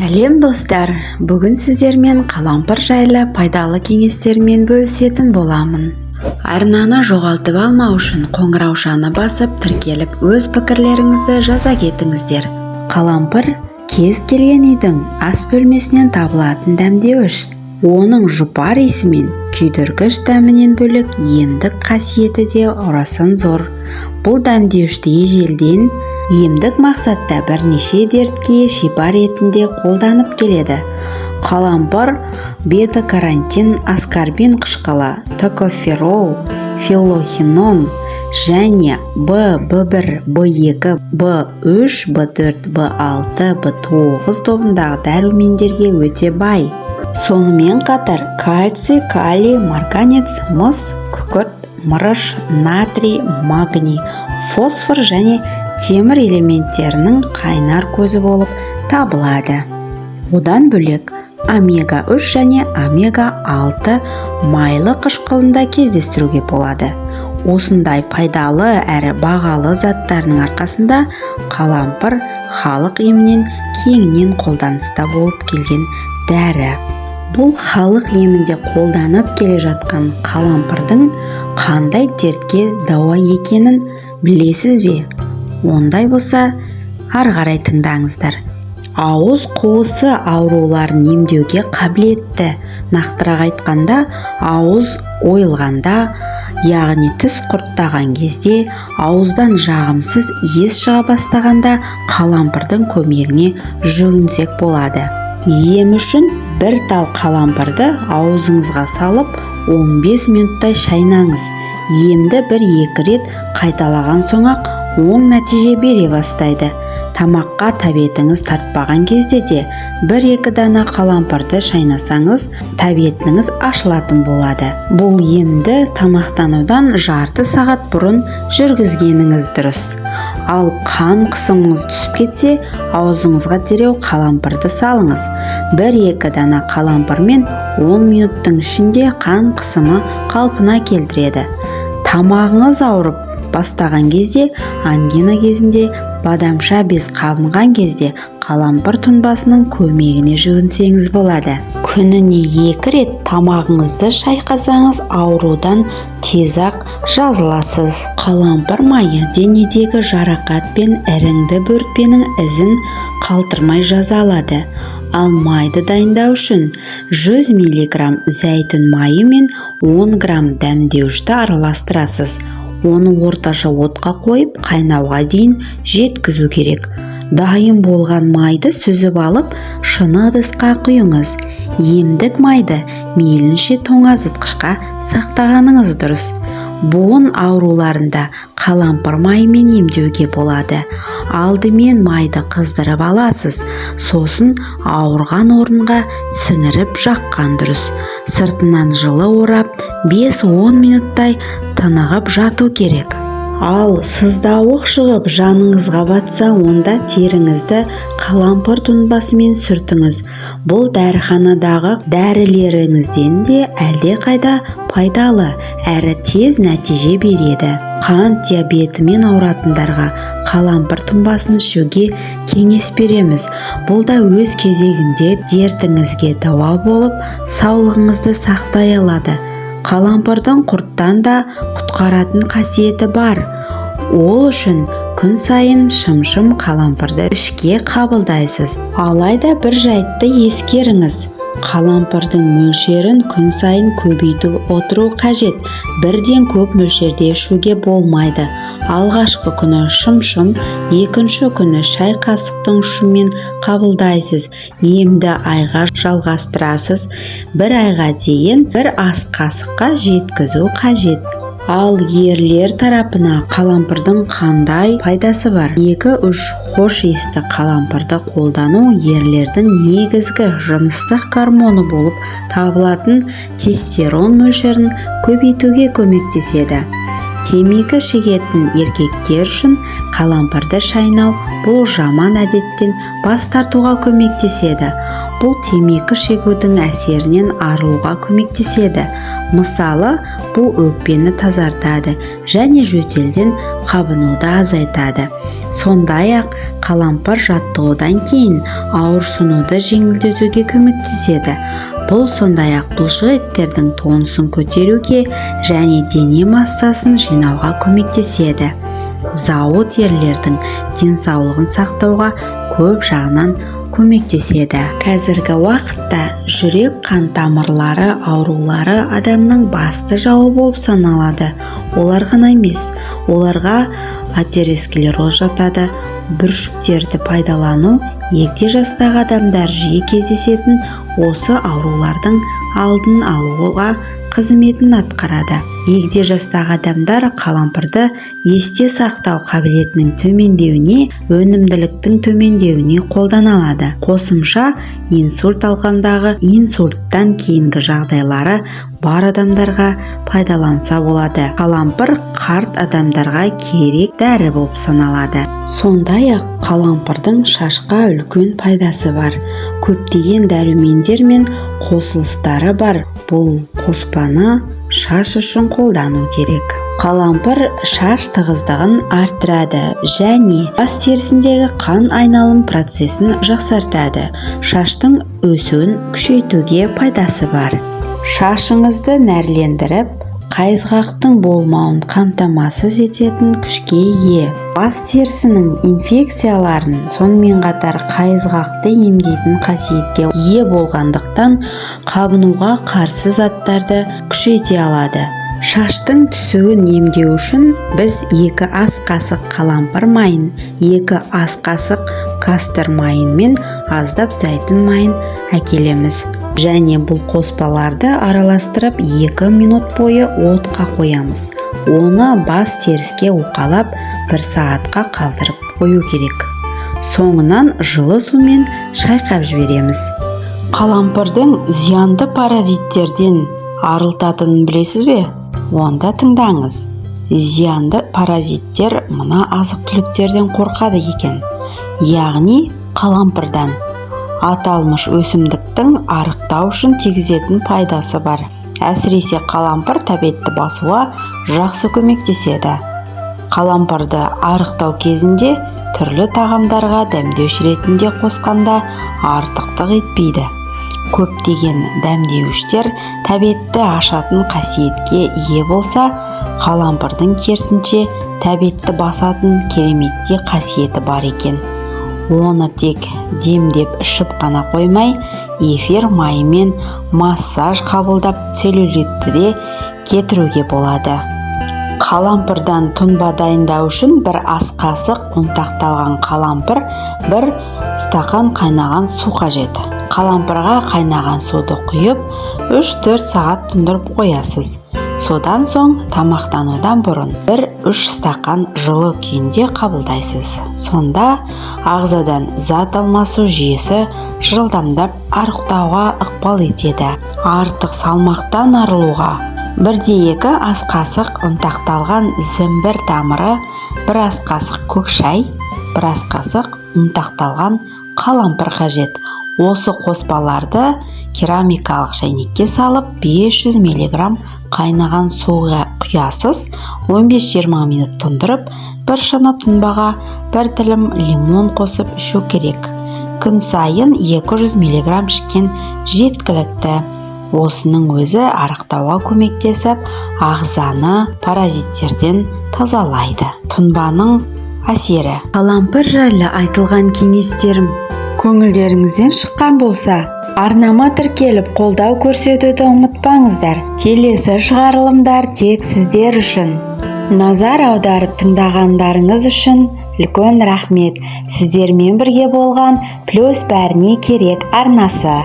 Сәлем достар, бүгін сіздермен қалампыр жайлы пайдалы кеңестермен бөлісетін боламын. Арнаны жоғалтып алмау үшін қоңыраушаны басып тіркеліп өз пікірлеріңізді жаза кетіңіздер. Қалампыр кез келген үйдің ас бөлмесінен табылатын дәмдеуіш. Оның жұпар иісі мен күйдіргіш дәмінен бөлек емдік қасиеті де орасан зор. Бұл дәмдеуішті ежелден емдік мақсатта бірнеше дертке шипа ретінде қолданып келеді. Қалампыр бета-каротин, аскорбин қышқылы, токоферол, филохинон және В1, В2, В3, В4, В6, В9 тобындағы дәрумендерге өте бай. Сонымен қатар кальций, калий, марганец, мыс, күкірт, мырыш, натрий, магний, фосфор және темір элементтерінің қайнар көзі болып табылады. Одан бөлек омега-3 және омега-6 майлы қышқылында кездестіруге болады. Осындай пайдалы әрі бағалы заттарының арқасында қалампыр халық емінен кеңінен қолданыста болып келген дәрі. Бұл халық емінде қолданып келе жатқан қалампырдың қандай дертке дауа екенін білесіз бе? Ондай болса, ары қарай тыңдаңыздар. Ауыз қуысы ауруларын емдеуге қабілетті. Нақтырақ айтқанда, ауыз ойылғанда, яғни тіс құрттаған кезде, ауыздан жағымсыз иіс шыға бастағанда қалампырдың көмегіне жүгінсек болады. Ем үшін бір тал қалампырды аузыңызға салып 15 минуттай шайнаңыз. Емді 1-2 рет қайталаған соң-ақ оң нәтиже бере бастайды. Тамаққа тәбетіңіз тартпаған кезде де 1-2 дана қалампырды шайнасаңыз, тәбетіңіз ашылатын болады. Бұл емді тамақтанудан жарты сағат бұрын жүргізгеніңіз дұрыс. Ал қан қысымыңыз түсіп кетсе, аузыңызға дереу қалампырды салыңыз. 1-2 дана қалампырмен 10 минуттың ішінде қан қысымы қалпына келтіреді. Тамағыңыз ауырып бастаған кезде, ангина кезінде, бадамша без қабынған кезде қалампыр тұнбасының көмегіне жүгінсеңіз болады. Күніне 2 рет тамағыңызды шайқасаңыз, аурудан тез-ақ жазыласыз. Қалампыр майы денедегі жарақат пен іріңді бөртпенің ізін қалтырмай жазалады. Ал майды дайындау үшін 100 мг зәйтүн майы мен 10 грамм дәмдеуішті араластырасыз. Оны орташа отқа қойып, қайнауға дейін жеткізу керек. Дайын болған майды сүзіп алып, шыны ыдысқа құйыңыз. Емдік майды мейлінше тоңазытқышқа сақтағаныңыз дұрыс. Буын ауруларында қалампыр майымен емдеуге болады. Алдымен майды қыздырып аласыз, сосын ауырған орынға сіңіріп жаққан дұрыс. Сыртынан жылы орап, 5-10 минуттай тынығып жату керек. Ал сыздауық шығып жаныңызға батса, онда теріңізді қалампыр тұнбасымен сүртіңіз. Бұл дәріханадағы дәрілеріңізден де әлде қайда пайдалы әрі тез нәтиже береді. Қант диабетімен ауыратындарға қалампыр тұнбасын ішуге кеңес береміз. Бұл да өз кезегінде дертіңізге дауа болып, саулығыңызды сақтай алады. Қалампырдың құрттан да құтқаратын қасиеті бар. Ол үшін күн сайын шым-шым қалампырды ішке қабылдайсыз. Алайда бір жайтты ескеріңіз. Қалампырдың мөлшерін күн сайын көбейтіп отыру қажет. Бірден көп мөлшерде ішуге болмайды. Алғашқы күні шым-шым, екінші күні шай қасықтың ұшымен қабылдайсыз. Емді айға жалғастырасыз. 1 айға дейін 1 ас қасыққа жеткізу қажет. Ал ерлер тарапына қалампырдың қандай пайдасы бар? 2-3 хош иісті қалампырды қолдану ерлердің негізгі жыныстық гормоны болып табылатын тестостерон мөлшерін көбейтуге көмектеседі. Темекі шегетін еркектер үшін қалампырды шайнау бұл жаман әдеттен бас тартуға көмектеседі. Бұл темекі шегудің әсерінен арылуға көмектеседі. Мысалы, бұл өкпені тазартады және жөтелден қабынуды азайтады. Сондай-ақ қалампыр жаттығудан кейін ауырсынуды жеңілдетуге көмектеседі. Бұл сондай-ақ бұлшық еттердің тонусын көтеруге және дене массасын жинауға көмектеседі. Зауыт ерлердің денсаулығын сақтауға көп жағынан көмектеседі. Қазіргі уақытта жүрек қан тамырлары аурулары адамның басты жауы болып саналады. Олар ғана емес, оларға атеросклероз жатады. Бүршіктерді пайдалану егде жастағы адамдар жиі кездесетін осы аурулардың алдын алуға қызметін атқарады. Егде жастағы адамдар қалампырды есте сақтау қабілетінің төмендеуіне, өнімділіктің төмендеуіне қолдана алады. Қосымша инсульт алғандағы инсульттан кейінгі жағдайлары бар адамдарға пайдаланса болады. Қалампыр қарт адамдарға керек дәрі болып саналады. Сондай-ақ қалампырдың шашқа үлкен пайдасы бар. Көптеген дәрумендер мен қосылыстары бар. Бұл қоспаны шаш үшін қолдану керек. Қалампыр шаш тығыздығын арттырады және бас терісіндегі қан айналым процесін жақсартады. Шаштың өсуін күшейтуге пайдасы бар. Шашыңызды нәрлендіріп, қайызғақтың болмауын қамтамасыз ететін күшке ие. Бас терісінің инфекцияларын, сонымен қатар қайызғақты емдейтін қасиетке ие болғандықтан қабынуға қарсы заттарды күшейте алады. Шаштың түсуін емдеу үшін біз 2 ас қасық қалампыр майын, 2 ас қасық кастор майын мен аздап зәйтүн майын әкелеміз. Және бұл қоспаларды араластырып 2 минут бойы отқа қоямыз. Оны бас теріске уқалап 1 сағатқа қалдырып қою керек. Соңынан жылы сумен шайқап жібереміз. Қалампырдың зиянды паразиттерден арылтатынын білесіз бе? Онда тыңдаңыз. Зиянды паразиттер мына азық-түліктерден қорқады екен. Яғни қалампырдан. Аталмыш өсімдіктің арықтау үшін тигізетін пайдасы бар. Әсіресе қалампыр тәбетті басуға жақсы көмектеседі. Қалампырды арықтау кезінде түрлі тағамдарға дәмдеуіш ретінде қосқанда артықтық етпейді. Көптеген дәмдеуіштер тәбетті ашатын қасиетке ие болса, қалампырдың керісінше тәбетті басатын кереметте қасиеті бар екен. Оны тек демдеп ішіп қана қоймай, эфир майымен массаж қабылдап целлюлитті де кетіруге болады. Қалампырдан тұнба дайындау үшін 1 ас қасық ұнтақталған қалампыр, 1 стақан қайнаған су қажет. Қалампырға қайнаған суды құйып 3-4 сағат тұндырып қоясыз. Содан соң тамақтанудан бұрын 1-3 стақан жылы күйінде қабылдайсыз. Сонда ағзадан зат алмасу жүйесі жылдамдап арықтауға ықпал етеді. Артық салмақтан арылуға 1-2 ас қасық ұнтақталған зімбір тамыры, 1 ас қасық көк шай, 1 ас қасық ұнтақталған қалампыр қажет. Осы қоспаларды керамикалық шайнекке салып 500 мг қайнаған суға құясыз, 15-20 минут тұндырып, 1 шана тұнбаға 1 тілім лимон қосып ішу керек. Күн сайын 200 мг ішкен жеткілікті. Осының өзі арықтауға көмектесіп, ағзаны паразиттерден тазалайды. Тұнбаның әсері. Қалампыр жайлы айтылған кеңестерім көңілдеріңізден шыққан болса, арнама тіркеліп қолдау көрсетуді ұмытпаңыздар. Келесі шығарылымдар тек сіздер үшін. Назар аударып тыңдағандарыңыз үшін үлкен рахмет. Сіздермен бірге болған Плюс бәріне керек арнасы.